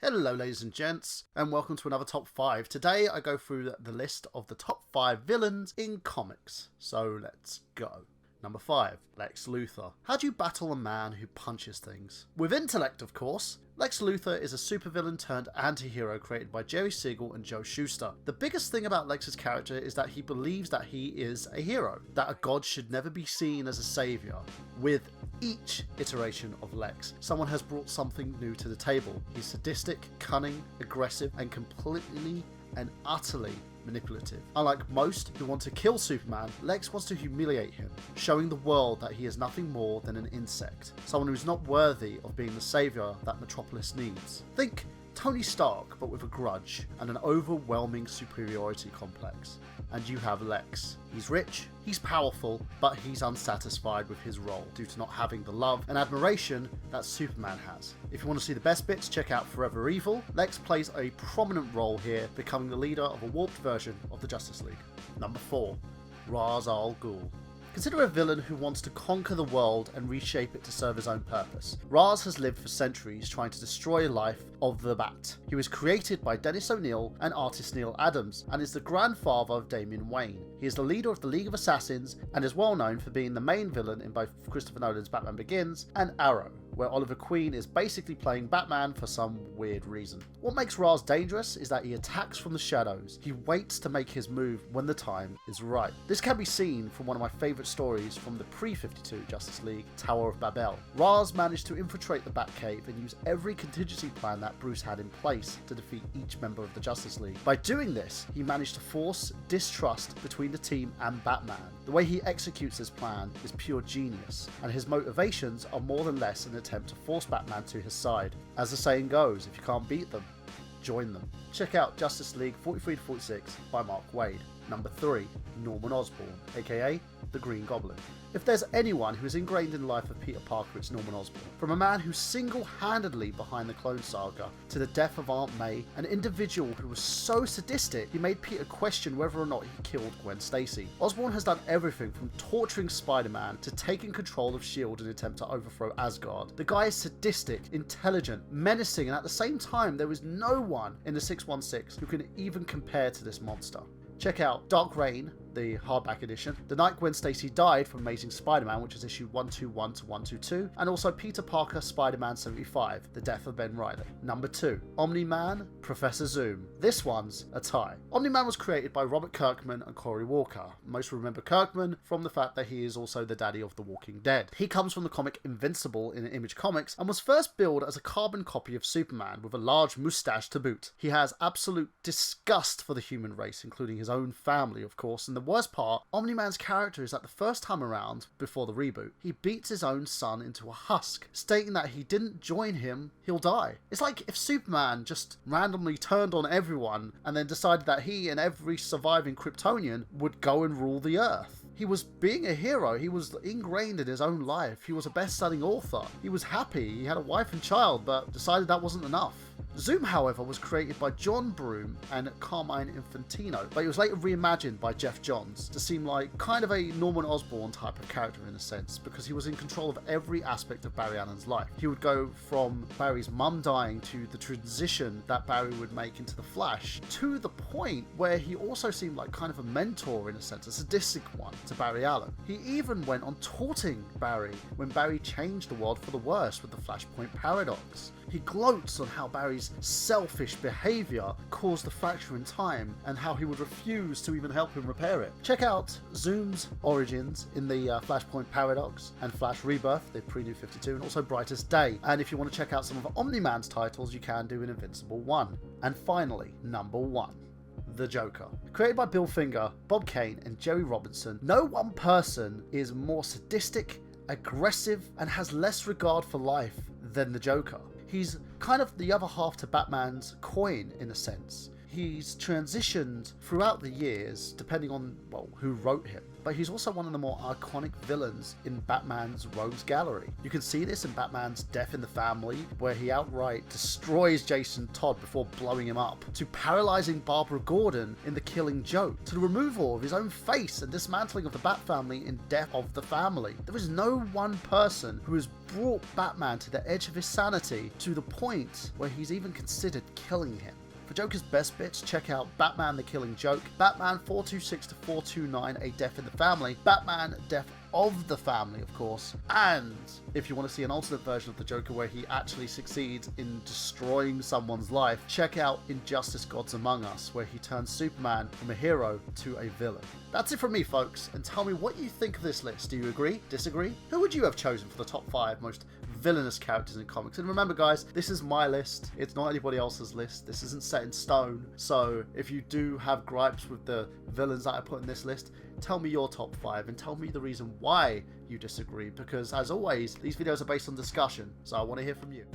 Hello ladies and gents, and welcome to another Top 5. Today I go through the list of the top 5 villains in comics. So let's go. Number 5, Lex Luthor. How do you battle a man who punches things? With intellect, of course. Lex Luthor is a supervillain turned anti-hero created by Jerry Siegel and Joe Shuster. The biggest thing about Lex's character is that he believes that he is a hero, that a god should never be seen as a savior. With each iteration of Lex, someone has brought something new to the table. He's sadistic, cunning, aggressive, and completely and utterly manipulative. Unlike most who want to kill Superman, Lex wants to humiliate him, showing the world that he is nothing more than an insect, someone who's not worthy of being the savior that Metropolis needs. Think Tony Stark, but with a grudge and an overwhelming superiority complex. And you have Lex. He's rich, he's powerful, but he's unsatisfied with his role due to not having the love and admiration that Superman has. If you want to see the best bits, check out Forever Evil. Lex plays a prominent role here, becoming the leader of a warped version of the Justice League. Number 4, Ras al Ghul. Consider a villain who wants to conquer the world and reshape it to serve his own purpose. Ras has lived for centuries trying to destroy life of the Bat. He was created by Dennis O'Neil and artist Neil Adams, and is the grandfather of Damian Wayne. He is the leader of the League of Assassins, and is well known for being the main villain in both Christopher Nolan's Batman Begins and Arrow, where Oliver Queen is basically playing Batman for some weird reason. What makes Ras dangerous is that he attacks from the shadows. He waits to make his move when the time is right. This can be seen from one of my favourite stories from the pre-52 Justice League, Tower of Babel. Ras managed to infiltrate the Batcave and use every contingency plan that Bruce had in place to defeat each member of the Justice League. By doing this, he managed to force distrust between the team and Batman. The way he executes his plan is pure genius, and his motivations are more than less an attempt to force Batman to his side. As the saying goes, if you can't beat them, join them. Check out Justice League 43-46 by Mark Waid. Number 3, Norman Osborn, aka the Green Goblin. If there's anyone who is ingrained in the life of Peter Parker, it's Norman Osborn. From a man who's single-handedly behind the Clone Saga, to the death of Aunt May, an individual who was so sadistic he made Peter question whether or not he killed Gwen Stacey. Osborn has done everything from torturing Spider-Man to taking control of S.H.I.E.L.D. in an attempt to overthrow Asgard. The guy is sadistic, intelligent, menacing, and at the same time there is no one in the 616 who can even compare to this monster. Check out Dark Reign, the hardback edition, The Night Gwen Stacy Died from Amazing Spider-Man, which is issue 121 to 122, and also Peter Parker Spider-Man 75, The Death of Ben Reilly. Number 2, Omni-Man, Professor Zoom. This one's a tie. Omni-Man was created by Robert Kirkman and Cory Walker. Most remember Kirkman from the fact that he is also the daddy of The Walking Dead. He comes from the comic Invincible in Image Comics, and was first billed as a carbon copy of Superman with a large moustache to boot. He has absolute disgust for the human race, including his own family, of course, and the worst part, Omni-Man's character is that the first time around, before the reboot, he beats his own son into a husk, stating that he didn't join him, he'll die. It's like if Superman just randomly turned on everyone and then decided that he and every surviving Kryptonian would go and rule the Earth. He was being a hero, he was ingrained in his own life, he was a best-selling author, he was happy, he had a wife and child, but decided that wasn't enough. Zoom, however, was created by John Broome and Carmine Infantino, but it was later reimagined by Jeff Johns to seem like kind of a Norman Osborn type of character in a sense, because he was in control of every aspect of Barry Allen's life. He would go from Barry's mum dying to the transition that Barry would make into the Flash, to the point where he also seemed like kind of a mentor in a sense, a sadistic one to Barry Allen. He even went on taunting Barry when Barry changed the world for the worse with the Flashpoint Paradox. He gloats on how Barry's selfish behaviour caused the fracture in time, and how he would refuse to even help him repair it. Check out Zoom's origins in the Flashpoint Paradox and Flash Rebirth, the pre-New 52, and also Brightest Day. And if you want to check out some of Omni-Man's titles, you can do in Invincible 1. And finally, number 1. The Joker. Created by Bill Finger, Bob Kane, and Jerry Robinson, no one person is more sadistic, aggressive, and has less regard for life than the Joker. He's kind of the other half to Batman's coin in a sense. he's transitioned throughout the years, depending on, well, who wrote him. But he's also one of the more iconic villains in Batman's Rogues Gallery. You can see this in Batman's Death in the Family, where he outright destroys Jason Todd before blowing him up, to paralyzing Barbara Gordon in The Killing Joke, to the removal of his own face and dismantling of the Bat family in Death of the Family. There is no one person who has brought Batman to the edge of his sanity to the point where he's even considered killing him. For Joker's best bits, check out Batman The Killing Joke, Batman 426 to 429 A Death in the Family, Batman Death of the Family, of course, and if you want to see an alternate version of the Joker where he actually succeeds in destroying someone's life, check out Injustice Gods Among Us, where he turns Superman from a hero to a villain. That's it from me, folks, and tell me what you think of this list. Do you agree? Disagree? Who would you have chosen for the top 5 most villainous characters in comics? And remember, guys, this is my list. It's not anybody else's list. This isn't set in stone. So if you do have gripes with the villains that I put in this list, tell me your top 5 and tell me the reason why you disagree, because as always, these videos are based on discussion, so I want to hear from you.